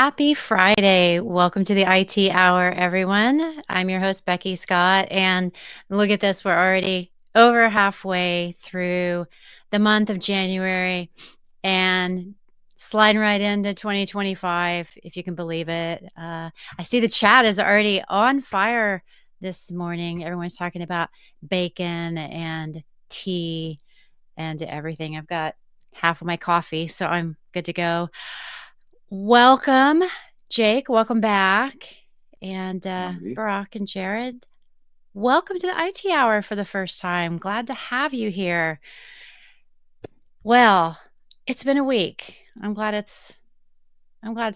Happy Friday. Welcome to the IT Hour, everyone. I'm your host, Becky Scott. And look at this, we're already over halfway through the month of January and sliding right into 2025, if you can believe it. I see the chat is already on fire this morning. Everyone's talking about bacon and tea and everything. I've got half of my coffee, so I'm good to go. Welcome, Jake. Welcome back. And Alrighty. Burak and Jared, welcome to the IT Hour for the first time. Glad to have you here. Well, it's been a week. I'm glad it's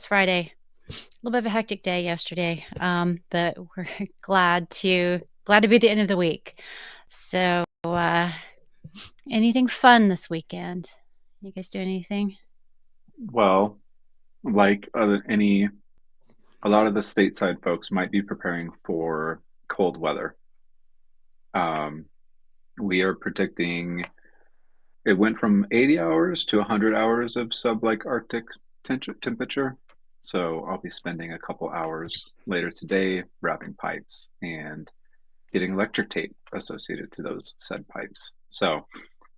Friday. A little bit of a hectic day yesterday, but we're glad to be at the end of the week. So, anything fun this weekend? You guys do anything? Well, like a lot of the stateside folks might be preparing for cold weather. Um, we are predicting it went from 80 hours to 100 hours of sub Arctic temperature. So I'll be spending a couple hours later today wrapping pipes and getting electric tape associated to those said pipes. So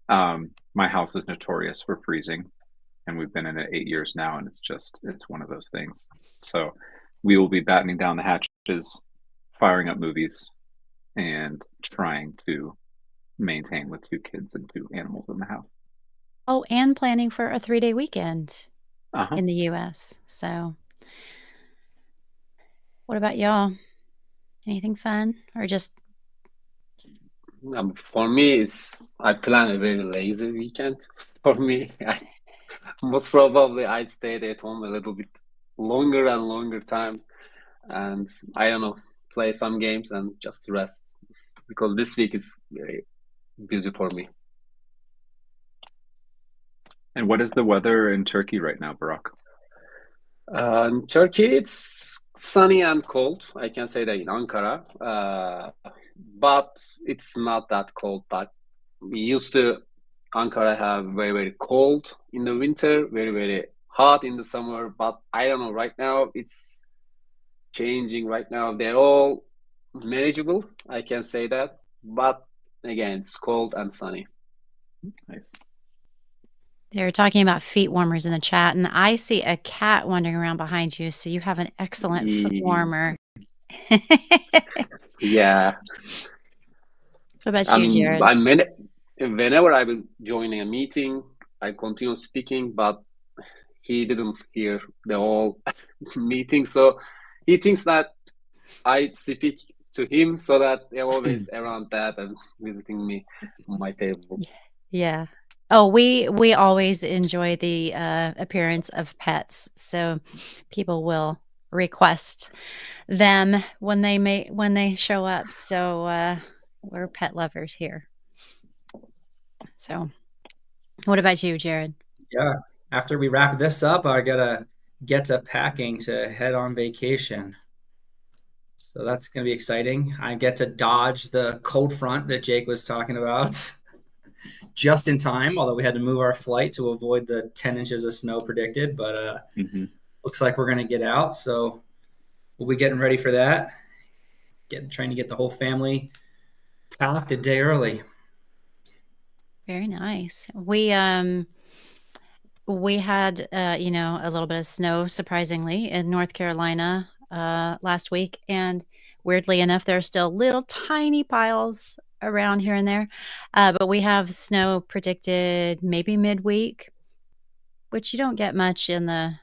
my house is notorious for freezing, and we've been in it 8 years now, and it's one of those things. So we will be battening down the hatches, firing up movies, and trying to maintain with two kids and two animals in the house. Oh, and planning for a 3-day weekend Uh-huh. in the US. So, what about y'all? Anything fun or just For me, I plan a very lazy weekend. For me, most probably I'd stay at home a little bit longer and longer time, and I don't know, play some games and just rest because this week is very busy for me. And what is the weather in Turkey right now, Barack? In Turkey, it's sunny and cold. I can say that in Ankara, but it's not that cold. But we used to Ankara have very, very cold in the winter, very, very hot in the summer. But I don't know, right now it's changing. Right now they're all manageable, I can say that. But again, it's cold and sunny. Nice. they're talking about feet warmers in the chat, and I see a cat wandering around behind you, so you have an excellent foot warmer. Yeah, What about I you, mean, Jared? whenever I will join a meeting, I continue speaking, but he didn't hear the whole meeting, so he thinks that I speak to him, so that they're always around that and visiting me on my table. Yeah. Oh, we always enjoy the appearance of pets, so people will request them when they show up. So we're pet lovers here. So, what about you, Jared? Yeah. After we wrap this up, I gotta get to packing to head on vacation. So that's gonna be exciting. I get to dodge the cold front that Jake was talking about just in time, although we had to move our flight to avoid the 10 inches of snow predicted. But looks like we're gonna get out. So we'll be getting ready for that. Trying to get the whole family packed a day early. Very nice. We had a little bit of snow surprisingly in North Carolina last week, and weirdly enough, there are still little tiny piles around here and there. But we have snow predicted maybe midweek, which you don't get much in the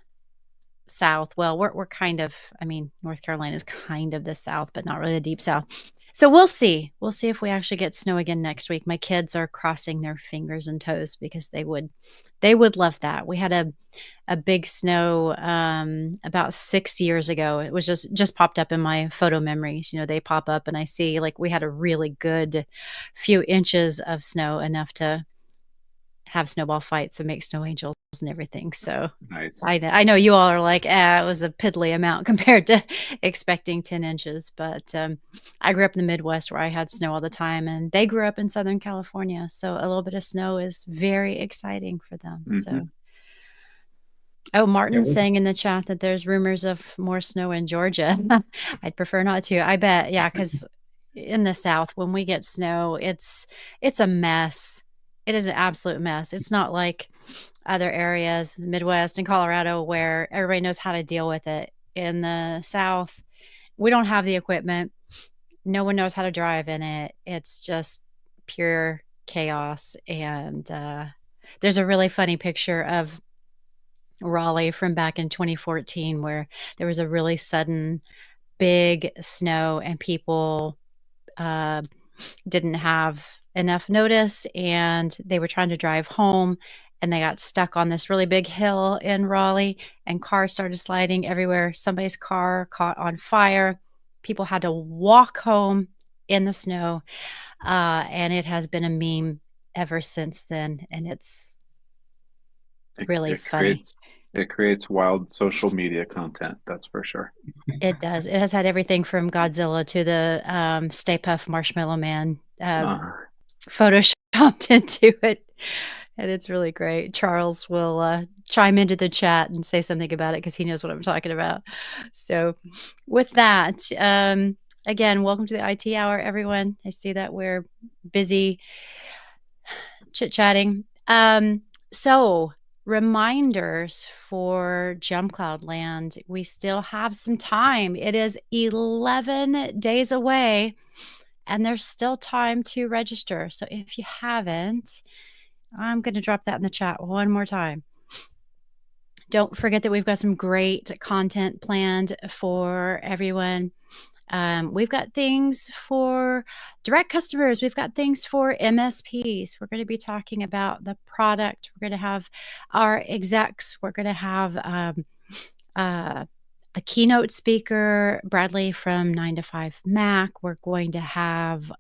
South. Well, we're kind of, I mean, North Carolina is kind of the South, but not really the deep South. So we'll see. We'll see if we actually get snow again next week. My kids are crossing their fingers and toes because they would love that. We had a big snow about 6 years ago. It was just popped up in my photo memories. You know, they pop up and I see like we had a really good few inches of snow, enough to have snowball fights and make snow angels and everything. So Nice. I know you all are like, it was a piddly amount compared to expecting 10 inches. But I grew up in the Midwest where I had snow all the time, and they grew up in Southern California. So a little bit of snow is very exciting for them. So Oh, Martin's saying in the chat that there's rumors of more snow in Georgia. I'd prefer not to. I bet, yeah, because in the South, when we get snow, it's a mess. It is an absolute mess. It's not like other areas, Midwest and Colorado, where everybody knows how to deal with it. In the South, we don't have the equipment. No one knows how to drive in it. It's just pure chaos. And there's a really funny picture of Raleigh from back in 2014 where there was a really sudden big snow and people didn't have enough notice and they were trying to drive home and they got stuck on this really big hill in Raleigh and cars started sliding everywhere. Somebody's car caught on fire. People had to walk home in the snow. And it has been a meme ever since then. And it's really funny. It creates wild social media content, that's for sure. It does. It has had everything from Godzilla to the Stay Puft Marshmallow Man photoshopped into it. And it's really great. Charles will chime into the chat and say something about it because he knows what I'm talking about. So with that, again, welcome to the IT Hour, everyone. I see that we're busy chit-chatting. So reminders for JumpCloud land. We still have some time. It is 11 days away and there's still time to register. So if you haven't, I'm going to drop that in the chat one more time. Don't forget that we've got some great content planned for everyone. We've got things for direct customers. We've got things for MSPs. We're going to be talking about the product. We're going to have our execs. We're going to have a keynote speaker, Bradley from 9 to 5 Mac. We're going to have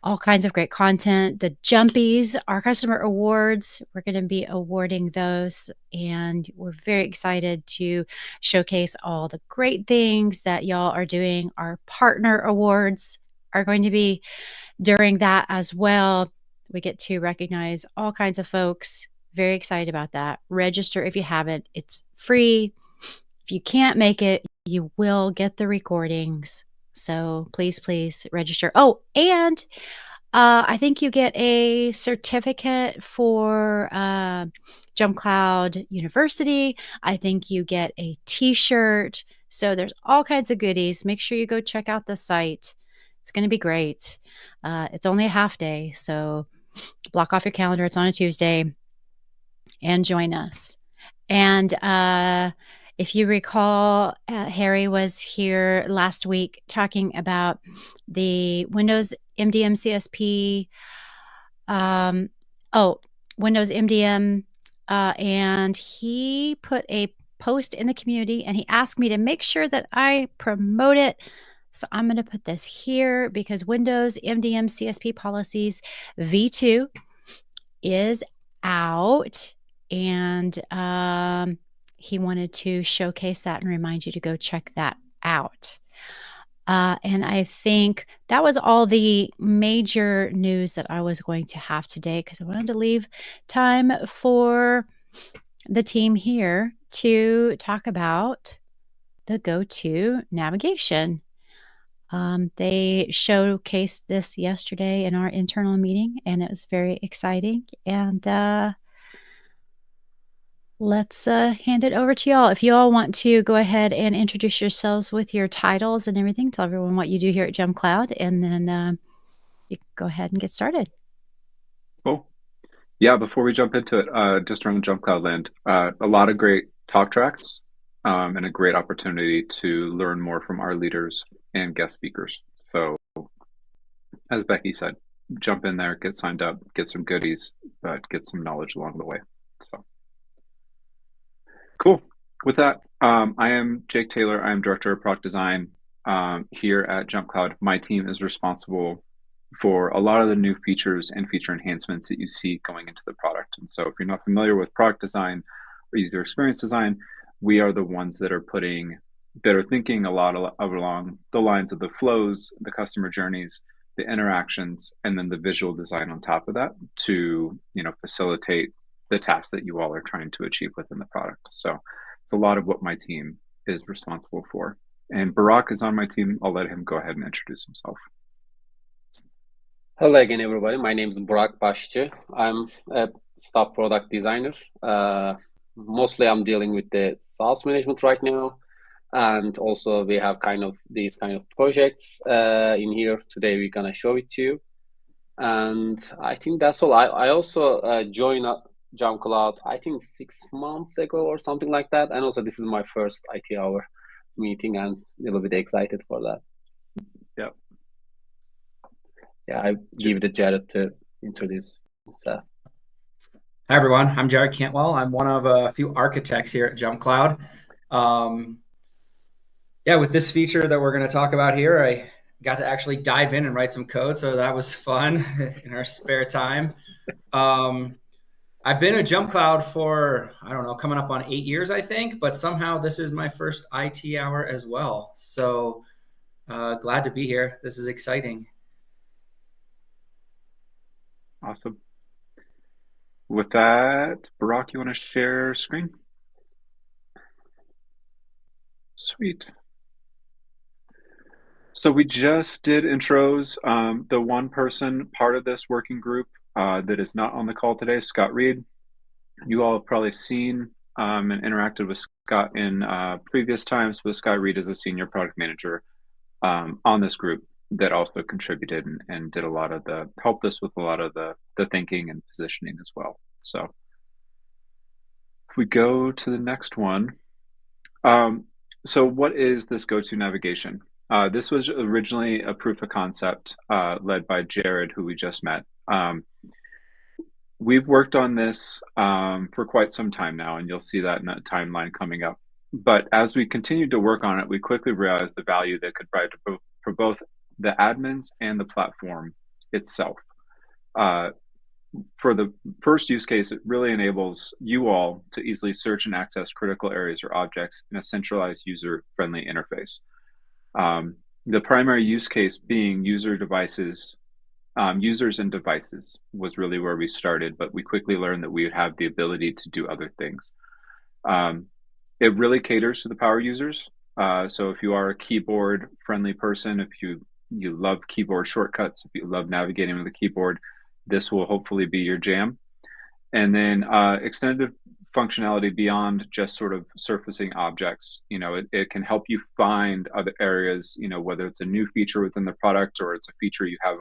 all kinds of great content. The Jumpies, our customer awards, we're going to be awarding those. And we're very excited to showcase all the great things that y'all are doing. Our partner awards are going to be during that as well. We get to recognize all kinds of folks. Very excited about that. Register if you haven't. It's free. If you can't make it, you will get the recordings. So please register. Oh, and I think you get a certificate for JumpCloud University. I think you get a t-shirt. So there's all kinds of goodies. Make sure you go check out the site. It's going to be great. It's only a half day. So block off your calendar. It's on a Tuesday and join us. And if you recall, Harry was here last week talking about the Windows MDM CSP. Windows MDM. And he put a post in the community and he asked me to make sure that I promote it. So I'm going to put this here because Windows MDM CSP policies V2 is out. And he wanted to showcase that and remind you to go check that out. And I think that was all the major news that I was going to have today because I wanted to leave time for the team here to talk about the GoTo navigation. They showcased this yesterday in our internal meeting and it was very exciting. And let's hand it over to y'all. If you all want to go ahead and introduce yourselves with your titles and everything, tell everyone what you do here at JumpCloud, and then you can go ahead and get started. Cool. Yeah, before we jump into it, just around JumpCloud land, a lot of great talk tracks and a great opportunity to learn more from our leaders and guest speakers. So as Becky said, jump in there, get signed up, get some goodies, but get some knowledge along the way. So cool. With that, I am Jake Taylor. I am Director of Product Design here at JumpCloud. My team is responsible for a lot of the new features and feature enhancements that you see going into the product. And so if you're not familiar with product design or user experience design, we are the ones that are thinking a lot along the lines of the flows, the customer journeys, the interactions, and then the visual design on top of that to, facilitate the tasks that you all are trying to achieve within the product. So it's a lot of what my team is responsible for. And Burak is on my team. I'll let him go ahead and introduce himself. Hello again, everybody. My name is Burak Başcı. I'm a staff product designer. Mostly I'm dealing with the sales management right now. And also we have these kind of projects in here. Today we're going to show it to you. And I think that's all. I also joined JumpCloud, I think 6 months ago or something like that. And also this is my first IT hour meeting. I'm a little bit excited for that. Yep. Yeah, I give it to Jared to introduce himself. Hi, everyone. I'm Jared Cantwell. I'm one of a few architects here at JumpCloud. Yeah, with this feature that we're going to talk about here, I got to actually dive in and write some code, so that was fun in our spare time. I've been at JumpCloud for, I don't know, coming up on 8 years, I think, but somehow this is my first IT hour as well. So glad to be here. This is exciting. Awesome. With that, Burak, you want to share screen? Sweet. So we just did intros. The one person part of this working group that is not on the call today, Scott Reed. You all have probably seen and interacted with Scott in previous times, but Scott Reed is a senior product manager on this group that also contributed and did helped us with a lot of the thinking and positioning as well. So if we go to the next one, so what is this GoTo navigation? This was originally a proof of concept led by Jared, who we just met. We've worked on this for quite some time now, and you'll see that in that timeline coming up. But as we continued to work on it, we quickly realized the value that could provide for both the admins and the platform itself. For the first use case, it really enables you all to easily search and access critical areas or objects in a centralized user-friendly interface. The primary use case being users and devices was really where we started, but we quickly learned that we would have the ability to do other things. It really caters to the power users. So if you are a keyboard-friendly person, if you love keyboard shortcuts, if you love navigating with the keyboard, this will hopefully be your jam. And then extended functionality beyond just sort of surfacing objects. It can help you find other areas, whether it's a new feature within the product or it's a feature you have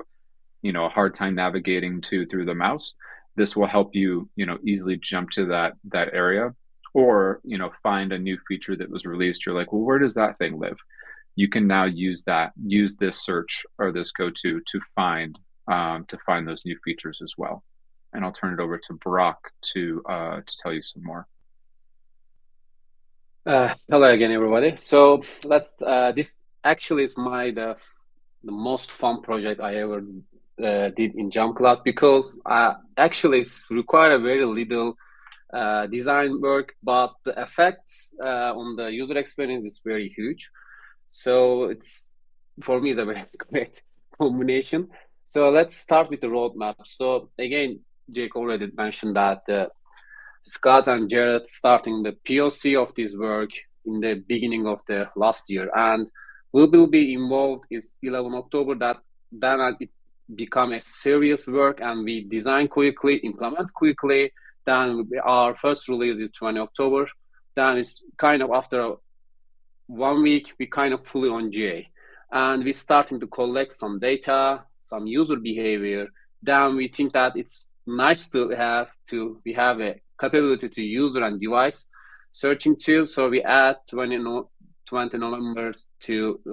a hard time navigating through the mouse. This will help you easily jump to that area, or find a new feature that was released. You're like, well, where does that thing live? You can now use this search or this GoTo to find those new features as well. And I'll turn it over to Burak to tell you some more. Hello again, everybody. So let's. This actually is the most fun project I ever did in JumpCloud, because actually it's require a very little design work, but the effects on the user experience is very huge. So it's, for me, it's a very great combination. So let's start with the roadmap. So again, Jake already mentioned that Scott and Jared starting the POC of this work in the beginning of the last year, and we will be involved is 11 October. Then it become a serious work, and we design quickly, implement quickly. Then our first release is 20 October. Then it's kind of after 1 week, we kind of fully on GA, and we starting to collect some data, some user behavior. Then we think that it's nice to have a capability to user and device searching too. So we add 20 November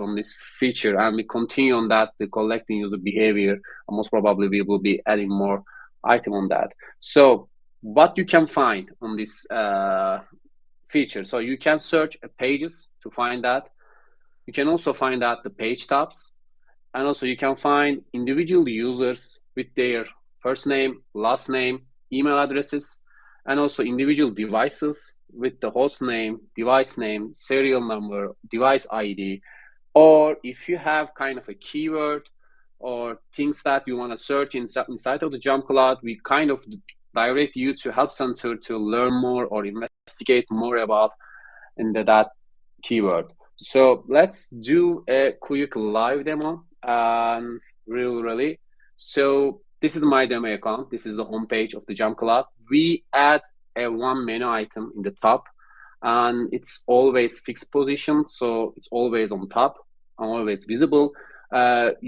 on this feature, and we continue on that to collecting user behavior. And most probably we will be adding more item on that. So what you can find on this feature, so you can search pages to find that. You can also find out the page tabs, and also you can find individual users with their first name, last name, email addresses, and also individual devices with the host name, device name, serial number, device ID. Or if you have kind of a keyword or things that you want to search inside of the JumpCloud, we kind of direct you to Help Center to learn more or investigate more about that keyword. So let's do a quick live demo. Really. So this is my demo account. This is the homepage of the JumpCloud. We add one menu item in the top, and it's always fixed position, so it's always on top and always visible.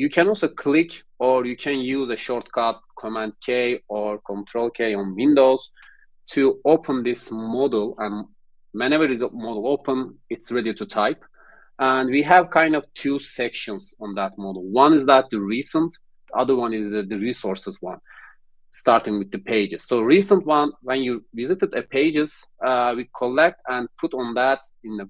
You can also click, or you can use a shortcut Command K or Control K on Windows to open this model, and whenever is a model open, it's ready to type. And we have kind of two sections on that model. One is that the recent, the other one is the resources one, starting with the pages. So recent one, when you visited a pages, we collect and put on that in the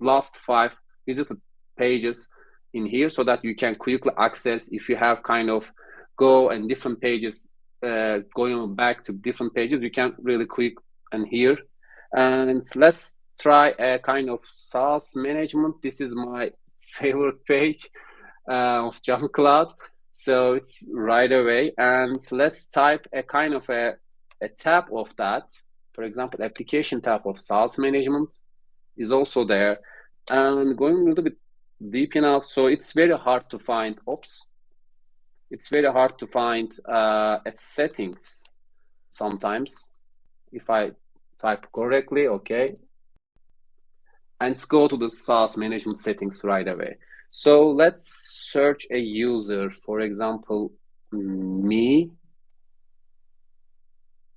last 5 visited pages in here, so that you can quickly access if you have kind of go and different pages, going back to different pages, we can really quick and here. And let's try a kind of sales management. This is my favorite page of JumpCloud. So it's right away. And let's type a kind of a tab of that. For example, application tab of sales management is also there. And going a little bit deep enough, so it's very hard to find. It's very hard to find at settings sometimes. If I type correctly, okay. And let's go to the SaaS management settings right away. So let's search a user, for example, me.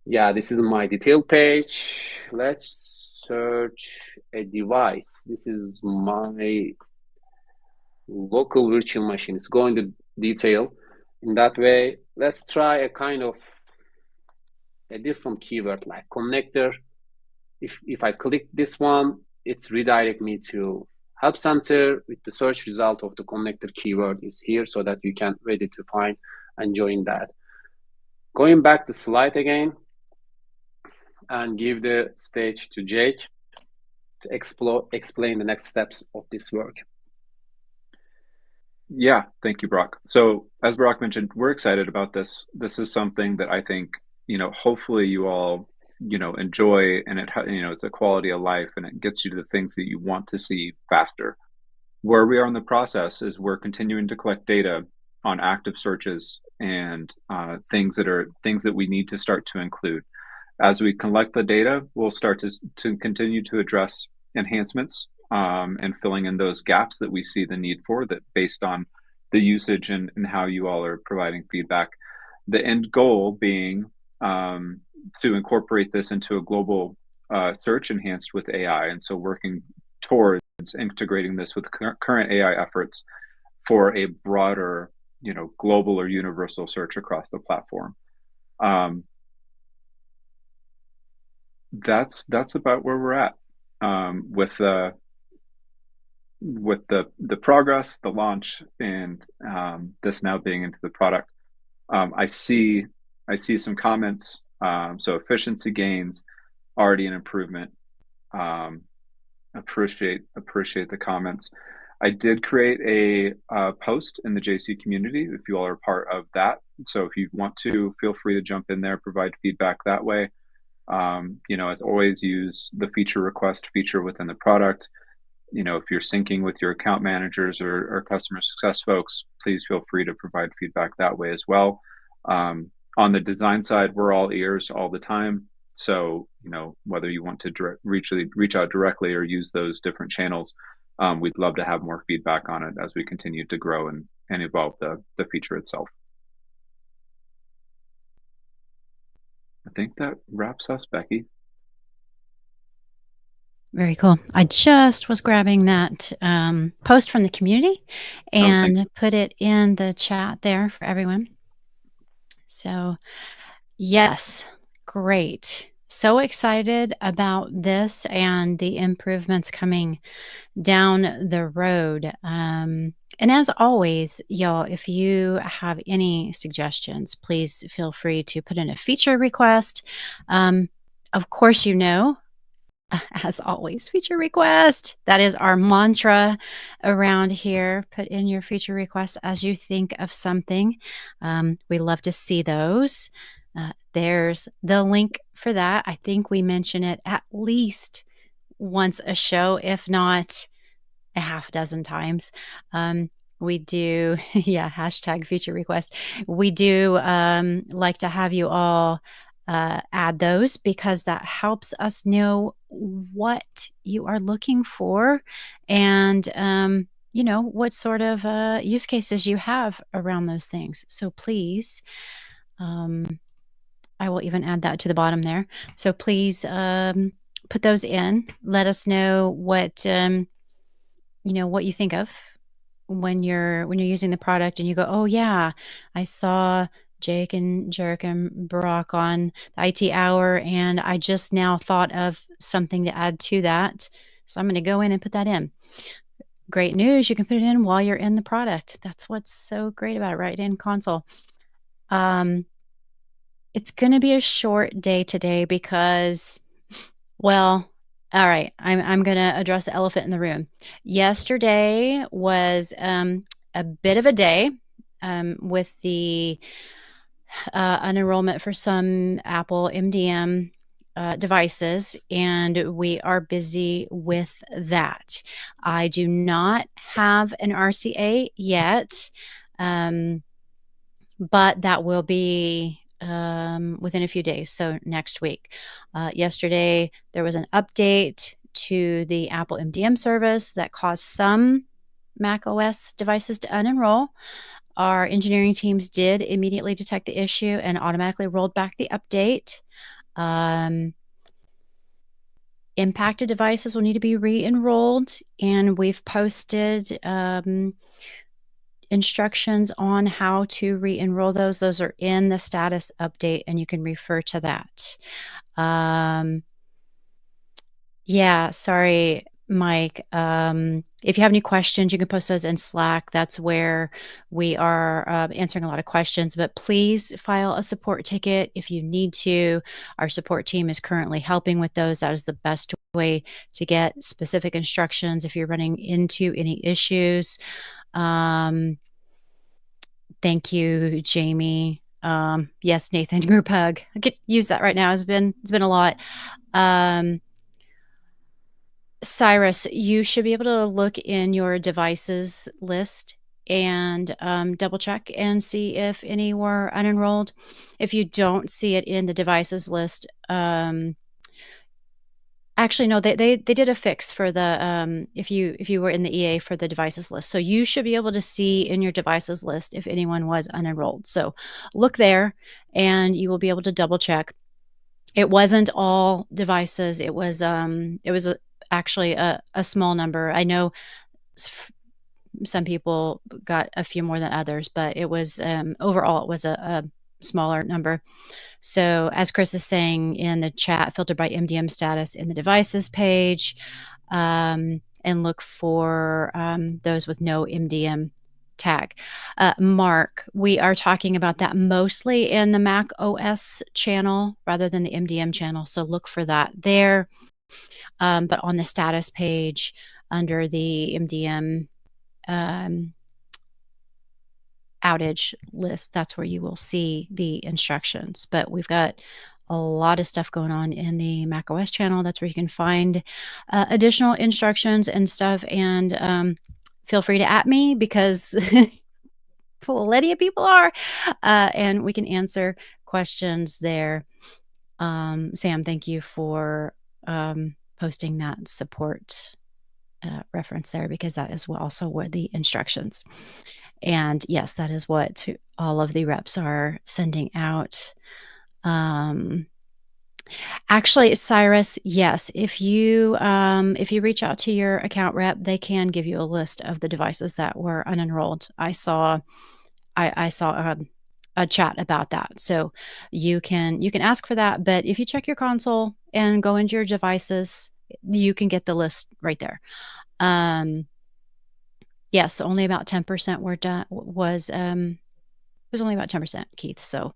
Yeah, this is my detail page. Let's search a device. This is my local virtual machine. It's going to detail in that way. Let's try a kind of a different keyword like connector. If I click this one, it's redirect me to Help Center with the search result of the connector keyword is here, so that you can ready to find and join that. Going back to slide again and give the stage to Jake to explain the next steps of this work. Yeah, thank you, Burak. So as Burak mentioned, we're excited about this. This is something that I think, hopefully you all, enjoy, and it's a quality of life, and it gets you to the things that you want to see faster. Where we are in the process is we're continuing to collect data on active searches and things that we need to start to include. As we collect the data, we'll start to continue to address enhancements and filling in those gaps that we see the need for, that based on the usage and how you all are providing feedback. The end goal being to incorporate this into a global search enhanced with AI. And so working towards integrating this with current AI efforts for a broader, global or universal search across the platform. That's about where we're at with the progress, the launch, and this now being into the product. I see some comments. So efficiency gains, already an improvement. Appreciate the comments. I did create a post in the JC community if you all are part of that. So if you want to, feel free to jump in there, provide feedback that way. As always, use the feature request feature within the product. If you're syncing with your account managers or customer success folks, please feel free to provide feedback that way as well. On the design side, we're all ears all the time. So, whether you want to reach out directly or use those different channels, we'd love to have more feedback on it as we continue to grow and evolve the feature itself. I think that wraps us, Becky. Very cool. I just was grabbing that post from the community and put it in the chat there for everyone. So, yes, great. So excited about this and the improvements coming down the road. And as always, y'all, if you have any suggestions, please feel free to put in a feature request. Of course, as always, feature request. That is our mantra around here. Put in your feature requests as you think of something. We love to see those. There's the link for that. I think we mention it at least once a show, if not a half dozen times. We do, yeah, hashtag feature request. We do like to have you all add those because that helps us know what you are looking for and, what sort of use cases you have around those things. So please, I will even add that to the bottom there. So please put those in. Let us know what what you think of when you're using the product and you go, oh yeah, I saw Jake and Jerk and Burak on the IT hour and I just now thought of something to add to that. So I'm going to go in and put that in. Great news. You can put it in while you're in the product. That's what's so great about it, right in console. It's going to be a short day today because, well, all right, I'm going to address the elephant in the room. Yesterday was a bit of a day with the unenrollment for some Apple MDM devices, and we are busy with that. I do not have an RCA yet, but that will be within a few days, so next week. Yesterday, there was an update to the Apple MDM service that caused some Mac OS devices to unenroll. Our engineering teams did immediately detect the issue and automatically rolled back the update. Impacted devices will need to be re-enrolled, and we've posted instructions on how to re-enroll those. Those are in the status update, and you can refer to that. Yeah, sorry, Mike. If you have any questions, you can post those in Slack. That's where we are answering a lot of questions, but please file a support ticket if you need to. Our support team is currently helping with those. That is the best way to get specific instructions if you're running into any issues. Thank you, Jamie. Yes, Nathan, group hug. I could use that right now. It's been a lot. Cyrus, you should be able to look in your devices list and double check and see if any were unenrolled. If you don't see it in the devices list, actually, no, they did a fix for the if you were in the EA for the devices list. So you should be able to see in your devices list if anyone was unenrolled. So look there and you will be able to double check. It wasn't all devices. It was actually a small number. I know some people got a few more than others, but it was overall it was a smaller number. So as Chris is saying in the chat, filter by MDM status in the devices page, and look for those with no MDM tag. Mark, we are talking about that mostly in the Mac OS channel rather than the MDM channel. So look for that there. But on the status page under the MDM outage list, that's where you will see the instructions. But we've got a lot of stuff going on in the macOS channel. That's where you can find additional instructions and stuff. And feel free to at me because plenty of people are, and we can answer questions there. Sam, thank you for posting that support reference there because that is also what the instructions. And yes, that is what all of the reps are sending out. Actually, Cyrus, yes, if you reach out to your account rep, they can give you a list of the devices that were unenrolled. I saw a chat about that, so you can ask for that. But if you check your console and go into your devices, you can get the list right there. Yes, only about 10% were done. It was only about 10%, Keith. So,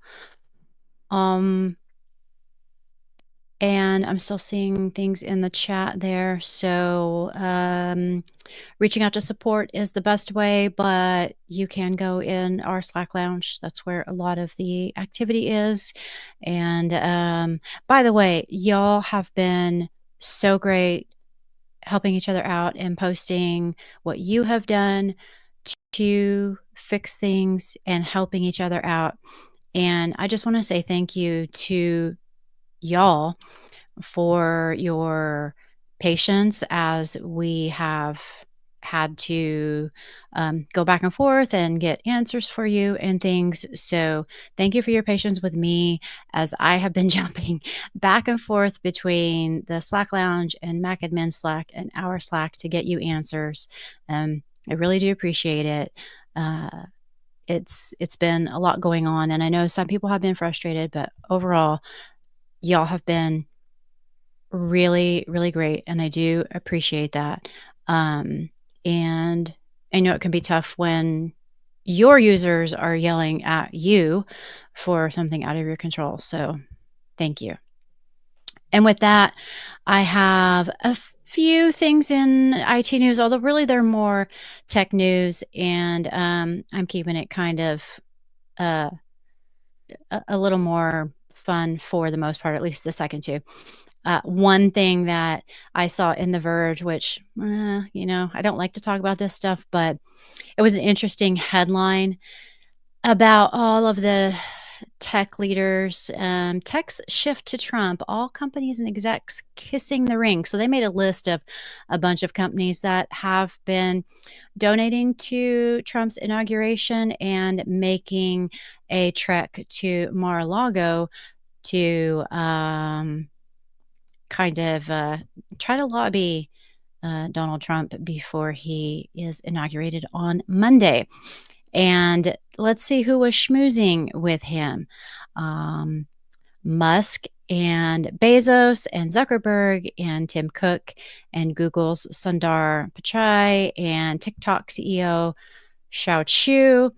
and I'm still seeing things in the chat there. So reaching out to support is the best way, but you can go in our Slack lounge. That's where a lot of the activity is. And by the way, y'all have been so great helping each other out and posting what you have done to fix things and helping each other out. And I just want to say thank you to y'all for your patience as we have had to go back and forth and get answers for you and things. So thank you for your patience with me as I have been jumping back and forth between the Slack Lounge and Mac Admin Slack and our Slack to get you answers. I really do appreciate it. It's been a lot going on, and I know some people have been frustrated, but overall, y'all have been really, really great, and I do appreciate that. And I know it can be tough when your users are yelling at you for something out of your control. So thank you. And with that, I have a few things in IT news, although really they're more tech news, and I'm keeping it kind of uh, a little more fun for the most part, at least the second two. One thing that I saw in The Verge, which, I don't like to talk about this stuff, but it was an interesting headline about all of the tech leaders, tech's shift to Trump, all companies and execs kissing the ring. So they made a list of a bunch of companies that have been donating to Trump's inauguration and making a trek to Mar-a-Lago to kind of try to lobby Donald Trump before he is inaugurated on Monday. And let's see who was schmoozing with him. Musk and Bezos and Zuckerberg and Tim Cook and Google's Sundar Pichai and TikTok CEO Shao Chu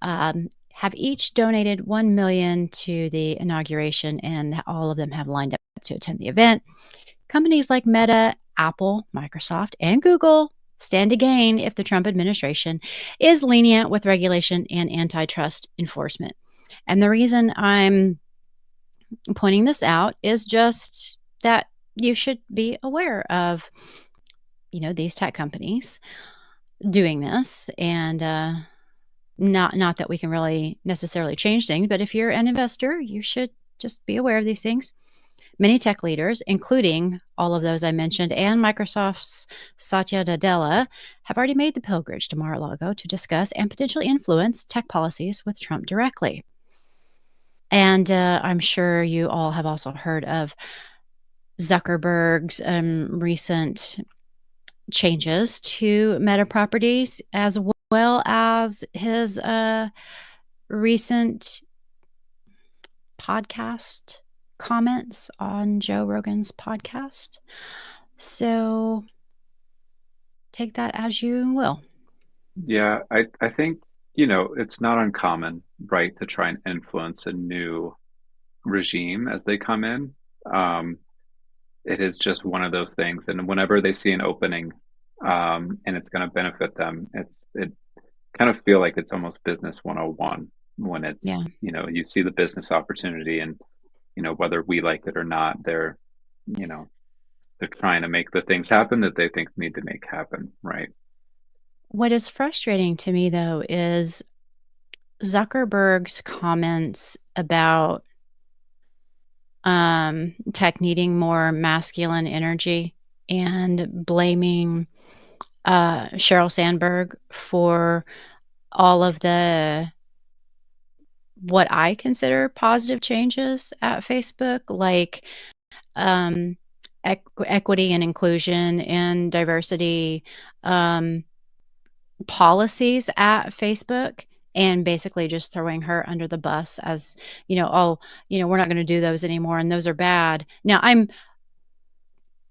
have each donated $1 million to the inauguration, and all of them have lined up to attend the event. Companies like Meta, Apple, Microsoft, and Google stand to gain if the Trump administration is lenient with regulation and antitrust enforcement. And the reason I'm pointing this out is just that you should be aware of, these tech companies doing this, and not that we can really necessarily change things, but if you're an investor, you should just be aware of these things. Many tech leaders, including all of those I mentioned, and Microsoft's Satya Nadella, have already made the pilgrimage to Mar-a-Lago to discuss and potentially influence tech policies with Trump directly. And I'm sure you all have also heard of Zuckerberg's recent changes to Meta properties, as well as his recent podcast comments on Joe Rogan's podcast. So take that as you will. Yeah, I think, it's not uncommon, right, to try and influence a new regime as they come in. It is just one of those things. And whenever they see an opening, and it's going to benefit them, it kind of feel like it's almost business 101 when it's, Yeah. You see the business opportunity and, whether we like it or not, they're trying to make the things happen that they think need to make happen, right? What is frustrating to me, though, is Zuckerberg's comments about tech needing more masculine energy and blaming Sheryl Sandberg for all of the what I consider positive changes at Facebook, like equity and inclusion and diversity policies at Facebook, and basically just throwing her under the bus as, we're not going to do those anymore, and those are bad. Now, I'm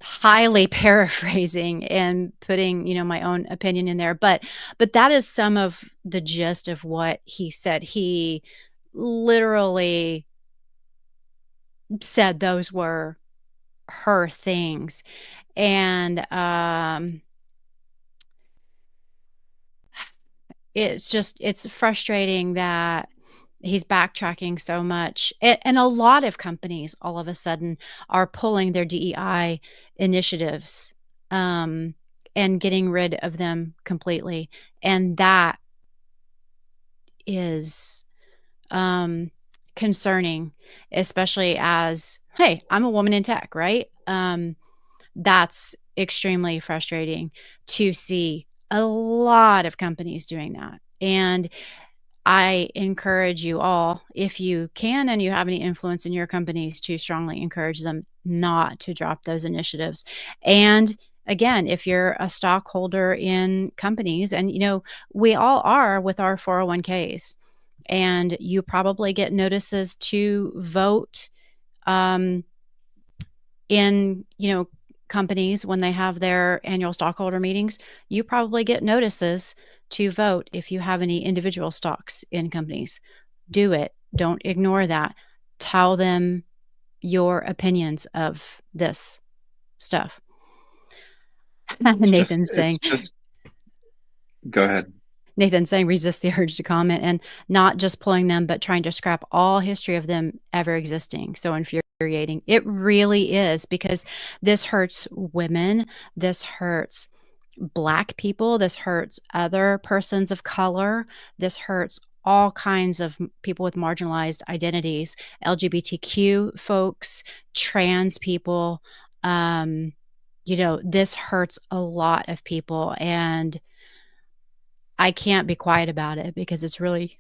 highly paraphrasing and putting, my own opinion in there, but that is some of the gist of what he said. He literally said those were her things. And it's frustrating that he's backtracking so much. And a lot of companies all of a sudden are pulling their DEI initiatives, and getting rid of them completely. And that is concerning, especially as, hey, I'm a woman in tech, right? That's extremely frustrating to see a lot of companies doing that. And I encourage you all, if you can and you have any influence in your companies, to strongly encourage them not to drop those initiatives. And again, if you're a stockholder in companies, and we all are with our 401ks, and you probably get notices to vote in companies when they have their annual stockholder meetings. You probably get notices to vote if you have any individual stocks in companies. Do it. Don't ignore that. Tell them your opinions of this stuff. Nathan's saying, go ahead. Nathan's saying, resist the urge to comment, and not just pulling them, but trying to scrap all history of them ever existing. So infuriating. It really is, because this hurts women. This hurts Black people. This hurts other persons of color. This hurts all kinds of people with marginalized identities, LGBTQ folks, trans people. This hurts a lot of people, and I can't be quiet about it, because it's really...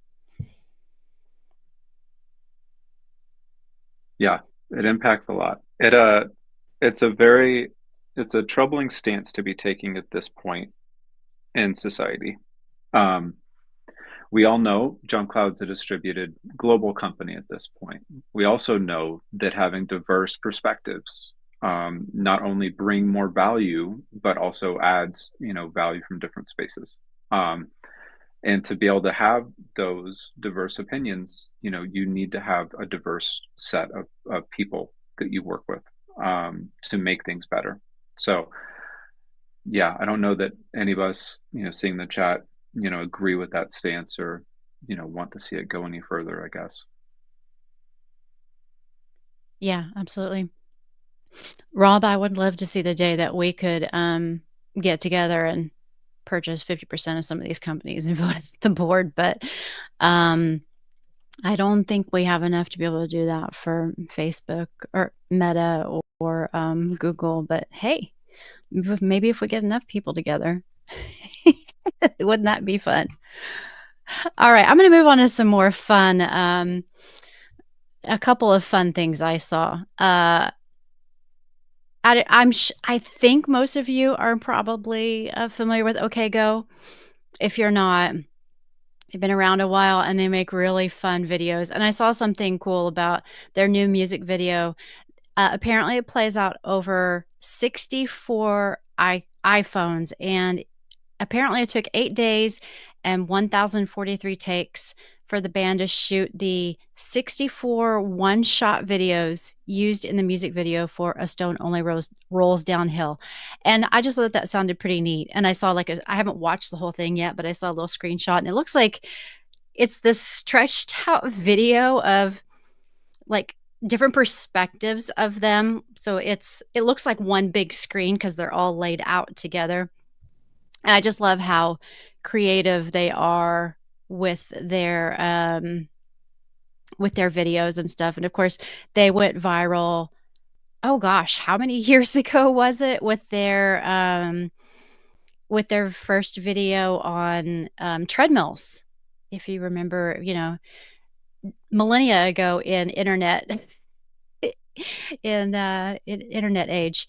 Yeah, it impacts a lot. It's a troubling stance to be taking at this point in society. We all know JumpCloud's a distributed global company at this point. We also know that having diverse perspectives not only bring more value, but also adds, value from different spaces. And to be able to have those diverse opinions, you need to have a diverse set of people that you work with to make things better. So, yeah, I don't know that any of us, seeing the chat, agree with that stance, or, want to see it go any further, I guess. Yeah, absolutely. Rob, I would love to see the day that we could get together and purchase 50% of some of these companies and vote at the board, but I don't think we have enough to be able to do that for Facebook or Meta or Google. But hey, maybe if we get enough people together, wouldn't that be fun? All right, I'm going to move on to some more fun, a couple of fun things I saw. I think most of you are probably familiar with OkGo. If you're not, they've been around a while, and they make really fun videos. And I saw something cool about their new music video. Apparently, it plays out over 64 iPhones, and apparently it took 8 days and 1,043 takes for the band to shoot the 64 one-shot videos used in the music video for A Stone Only Rolls Downhill. And I just thought that sounded pretty neat. And I saw I haven't watched the whole thing yet, but I saw a little screenshot, and it looks like it's this stretched out video of different perspectives of them. So it looks like one big screen, because they're all laid out together. And I just love how creative they are with their videos and stuff. And of course, they went viral. Oh gosh, how many years ago was it, with their first video on treadmills? If you remember, millennia ago in internet in internet age.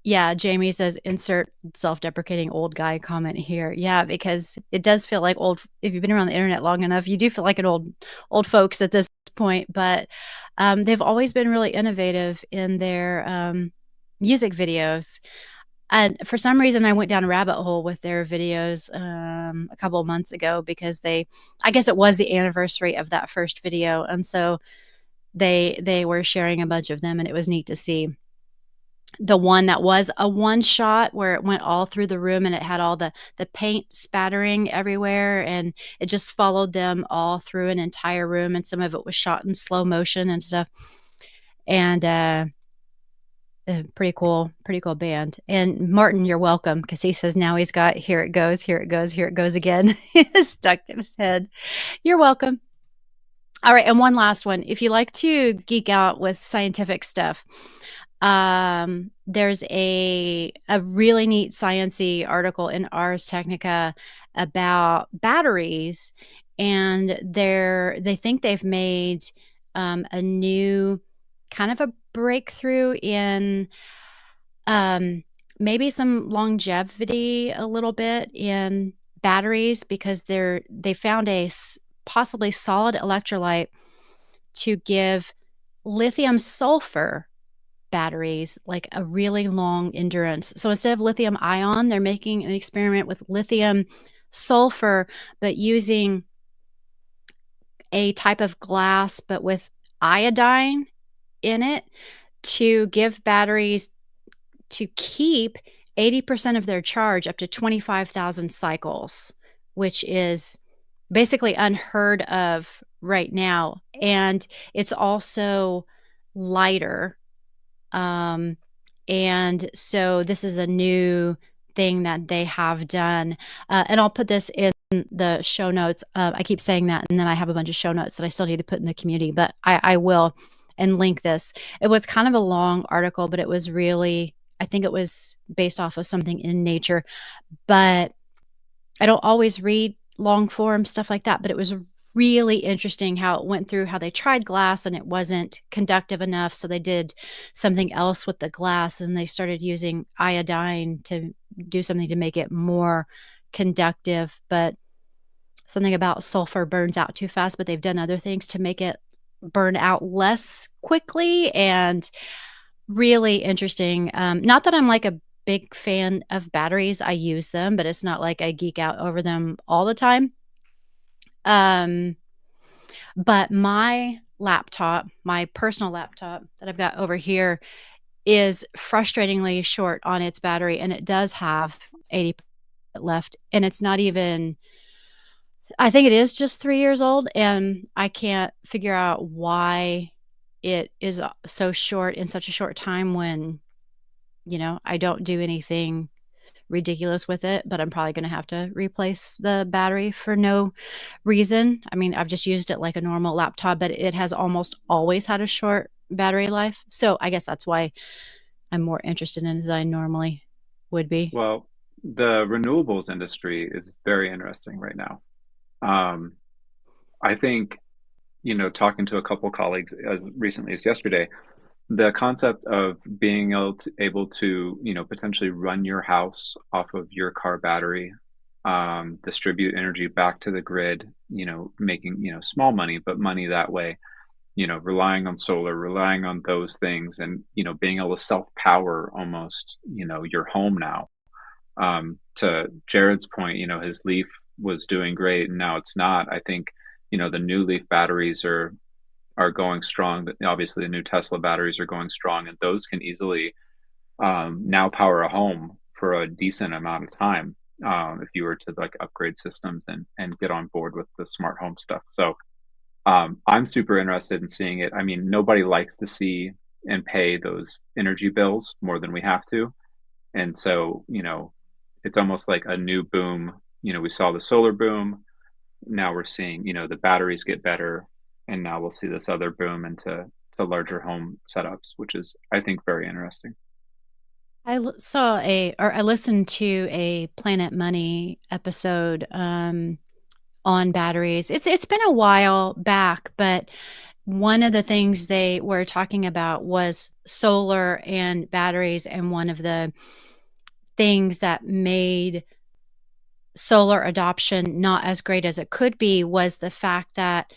Yeah, Jamie says, insert self-deprecating old guy comment here. Yeah, because it does feel like if you've been around the internet long enough, you do feel like an old folks at this point. But they've always been really innovative in their music videos. And for some reason, I went down a rabbit hole with their videos a couple of months ago, because I guess it was the anniversary of that first video. And so they were sharing a bunch of them, and it was neat to see. The one that was a one shot where it went all through the room and it had all the paint spattering everywhere, and it just followed them all through an entire room, and some of it was shot in slow motion and stuff. And pretty cool band. And Martin, you're welcome, because he says now he's got here it goes, here it goes, here it goes again stuck in his head. You're welcome. All right, and one last one. If you like to geek out with scientific stuff, there's a really neat science-y article in Ars Technica about batteries, and they think they've made a new kind of a breakthrough in maybe some longevity a little bit in batteries, because they found a possibly solid electrolyte to give lithium sulfur batteries like a really long endurance. So instead of lithium ion, they're making an experiment with lithium sulfur, but using a type of glass, but with iodine in it, to give batteries to keep 80% of their charge up to 25,000 cycles, which is basically unheard of right now. And it's also lighter. And so this is a new thing that they have done. And I'll put this in the show notes. I keep saying that, and then I have a bunch of show notes that I still need to put in the community, but I will, and link this. It was kind of a long article, but it was really, I think it was based off of something in Nature, but I don't always read long form stuff like that, but it was really interesting how it went through how they tried glass and it wasn't conductive enough. So they did something else with the glass, and they started using iodine to do something to make it more conductive, but something about sulfur burns out too fast, but they've done other things to make it burn out less quickly, and really interesting. Not that I'm like a big fan of batteries. I use them, but it's not like I geek out over them all the time. But my laptop, my personal laptop that I've got over here, is frustratingly short on its battery, and it does have 80% left, and it's not even, I think it is just 3 years old, and I can't figure out why it is so short in such a short time when, I don't do anything ridiculous with it, but I'm probably going to have to replace the battery for no reason. I mean, I've just used it like a normal laptop, but it has almost always had a short battery life. So I guess that's why I'm more interested in it than I normally would be. Well, the renewables industry is very interesting right now. I think, talking to a couple colleagues as recently as yesterday, the concept of being able to potentially run your house off of your car battery, distribute energy back to the grid, making small money, but money that way, relying on solar, relying on those things, and being able to self-power almost your home now. To Jared's point, his Leaf was doing great and now it's not. I think the new Leaf batteries are going strong, but obviously the new Tesla batteries are going strong, and those can easily now power a home for a decent amount of time, if you were to like upgrade systems and get on board with the smart home stuff. So I'm super interested in seeing it. I mean, nobody likes to see and pay those energy bills more than we have to, and so it's almost like a new boom. We saw the solar boom. Now we're seeing the batteries get better, and now we'll see this other boom into larger home setups, which is, I think, very interesting. I listened to a Planet Money episode on batteries. It's been a while back, but one of the things they were talking about was solar and batteries, and one of the things that made solar adoption not as great as it could be was the fact that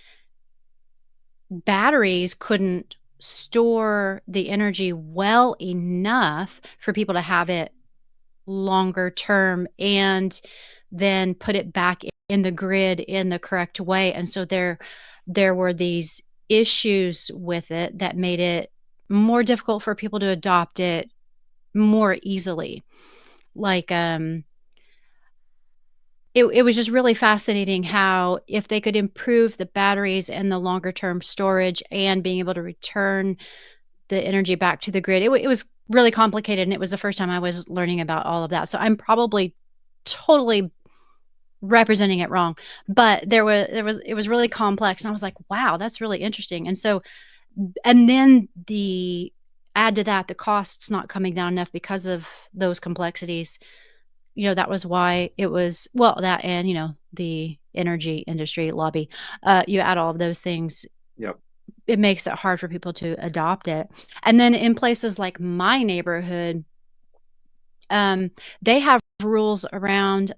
batteries couldn't store the energy well enough for people to have it longer term and then put it back in the grid in the correct way. And so there were these issues with it that made it more difficult for people to adopt it more easily. Like, it was just really fascinating how if they could improve the batteries and the longer term storage and being able to return the energy back to the grid, it was really complicated, and it was the first time I was learning about all of that. So I'm probably totally representing it wrong, but it was really complex, and I was like, "Wow, that's really interesting." And then add to that, the cost's not coming down enough because of those complexities. That was why it was, well, that and, the energy industry lobby. You add all of those things, Yep. it makes it hard for people to adopt it. And then in places like my neighborhood, they have rules around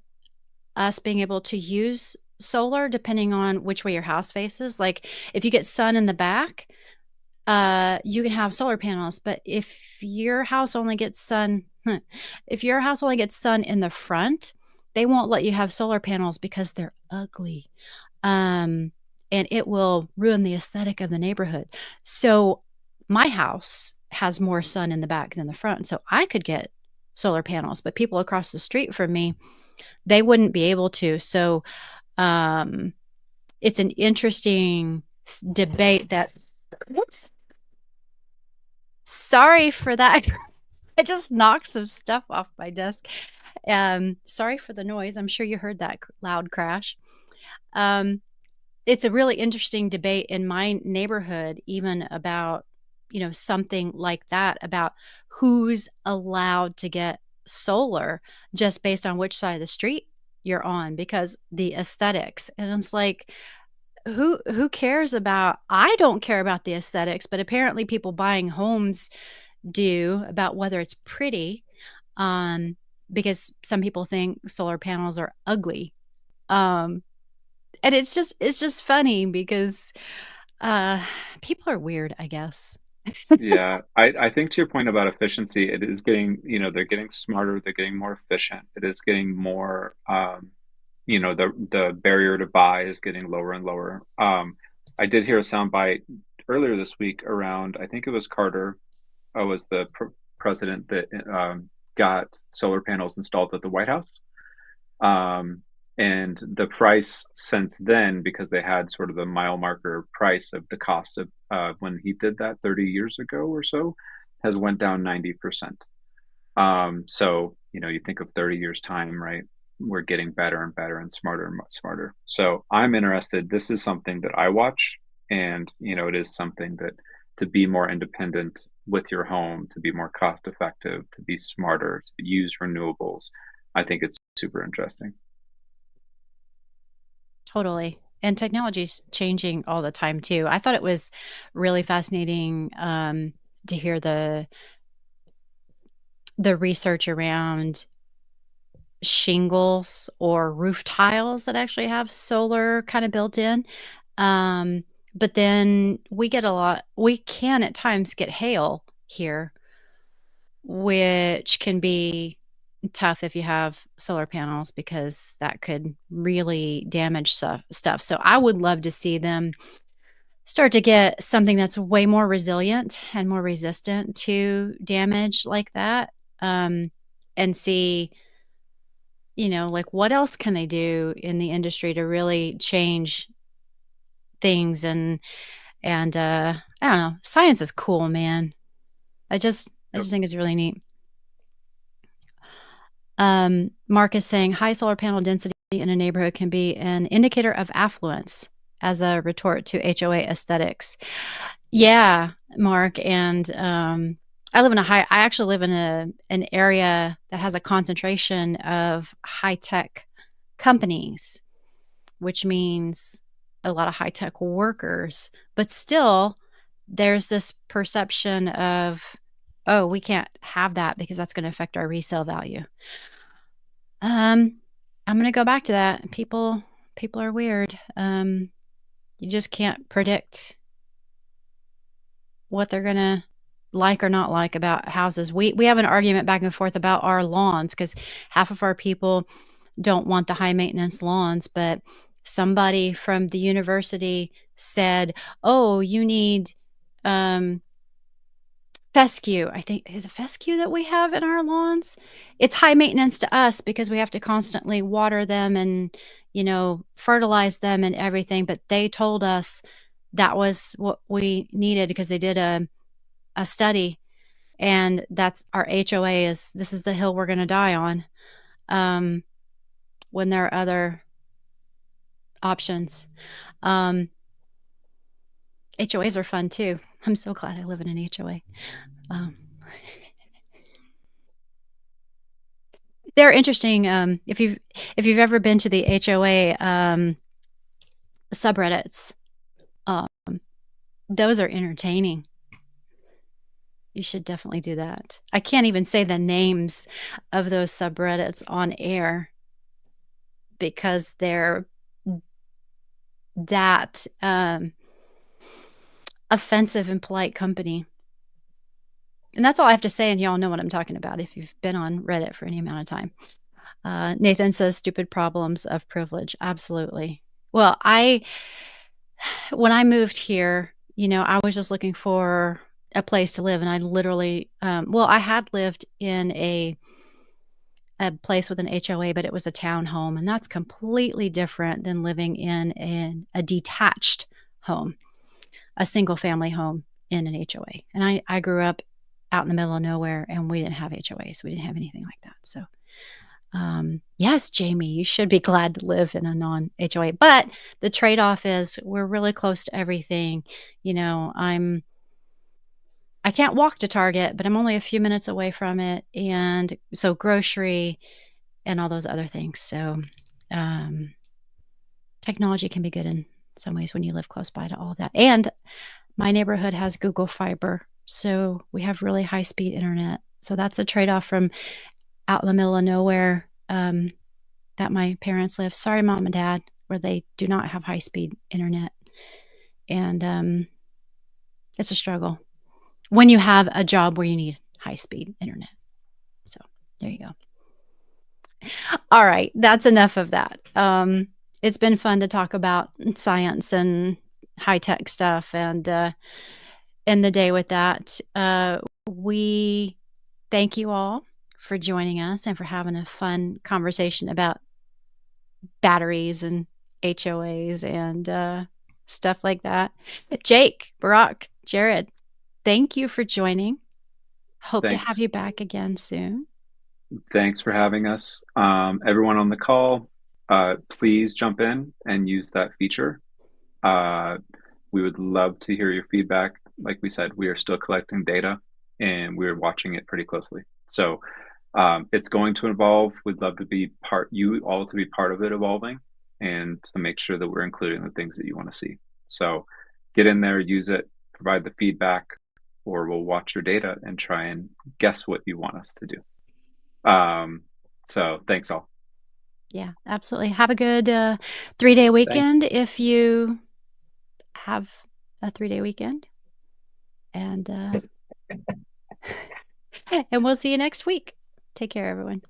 us being able to use solar depending on which way your house faces. Like, if you get sun in the back, you can have solar panels, but if your house only gets sun if your house only gets sun in the front, they won't let you have solar panels because they're ugly. And it will ruin the aesthetic of the neighborhood. So my house has more sun in the back than the front, so I could get solar panels, but people across the street from me, they wouldn't be able to. So, um, it's an interesting debate that whoops. Sorry for that. I just knocked some stuff off my desk. Sorry for the noise. I'm sure you heard that loud crash. Um, it's a really interesting debate in my neighborhood, even about, something like that, about who's allowed to get solar just based on which side of the street you're on, because the aesthetics. And it's like, who cares about, I don't care about the aesthetics, but apparently people buying homes do, about whether it's pretty, um, because some people think solar panels are ugly. Um, and it's just funny because, uh, people are weird, I guess. Yeah, I think to your point about efficiency, it is getting, they're getting smarter, they're getting more efficient. It is getting more, the barrier to buy is getting lower and lower. I did hear a soundbite earlier this week around, I think it was Carter, was the president that got solar panels installed at the White House. And the price since then, because they had sort of the mile marker price of the cost of when he did that 30 years ago or so, has went down 90%. So, you think of 30 years time, right? We're getting better and better and smarter and much smarter. So I'm interested. This is something that I watch, and, it is something that, to be more independent with your home, to be more cost effective, to be smarter, to use renewables. I think it's super interesting. Totally. And technology's changing all the time too. I thought it was really fascinating, to hear the research around shingles or roof tiles that actually have solar kind of built in. Um, but then we can at times get hail here, which can be tough if you have solar panels, because that could really damage stuff. So I would love to see them start to get something that's way more resilient and more resistant to damage like that. And see, like, what else can they do in the industry to really change things. And I don't know, science is cool, man. I Yep. just think it's really neat. Mark is saying high solar panel density in a neighborhood can be an indicator of affluence as a retort to HOA aesthetics. Yeah, Mark, and I actually live in an area that has a concentration of high tech companies, which means a lot of high tech workers. But still, there's this perception of, oh, we can't have that because that's going to affect our resale value. I'm gonna go back to that. People are weird. You just can't predict what they're gonna like or not like about houses. We have an argument back and forth about our lawns, because half of our people don't want the high maintenance lawns, but somebody from the university said, oh, you need fescue. I think, is it fescue that we have in our lawns? It's high maintenance to us because we have to constantly water them and, fertilize them and everything. But they told us that was what we needed because they did a study, and that's our HOA this is the hill we're going to die on, when there are other options. HOAs are fun too. I'm so glad I live in an HOA. They're interesting. If you've ever been to the HOA subreddits, those are entertaining. You should definitely do that. I can't even say the names of those subreddits on air because they're that offensive and polite company. And that's all I have to say, and y'all know what I'm talking about if you've been on Reddit for any amount of time. Nathan says stupid problems of privilege. Absolutely. Well, when I moved here, I was just looking for a place to live, and I literally, I had lived in a place with an HOA, but it was a townhome, and that's completely different than living in a detached home, a single family home in an HOA. And I grew up out in the middle of nowhere, and we didn't have HOAs. We didn't have anything like that. So, yes, Jamie, you should be glad to live in a non-HOA. But the trade-off is we're really close to everything. I can't walk to Target, but I'm only a few minutes away from it. And so grocery and all those other things. So technology can be good in some ways when you live close by to all of that. And my neighborhood has Google Fiber. So we have really high-speed internet. So that's a trade-off from out in the middle of nowhere that my parents live. Sorry, Mom and Dad, where they do not have high-speed internet. And it's a struggle when you have a job where you need high-speed internet. So there you go. All right, that's enough of that. It's been fun to talk about science and high-tech stuff and end the day with that. We thank you all for joining us and for having a fun conversation about batteries and HOAs and stuff like that. Jake, Burak, Jared, thank you for joining. Hope to have you back again soon. Thanks for having us. Everyone on the call, please jump in and use that feature. We would love to hear your feedback. Like we said, we are still collecting data and we're watching it pretty closely. So it's going to evolve. We'd love to be you all to be part of it evolving and to make sure that we're including the things that you want to see. So get in there, use it, provide the feedback, or we'll watch your data and try and guess what you want us to do. So thanks all. Yeah, absolutely. Have a good 3-day weekend. Thanks. If you have a 3-day weekend, and and we'll see you next week. Take care, everyone.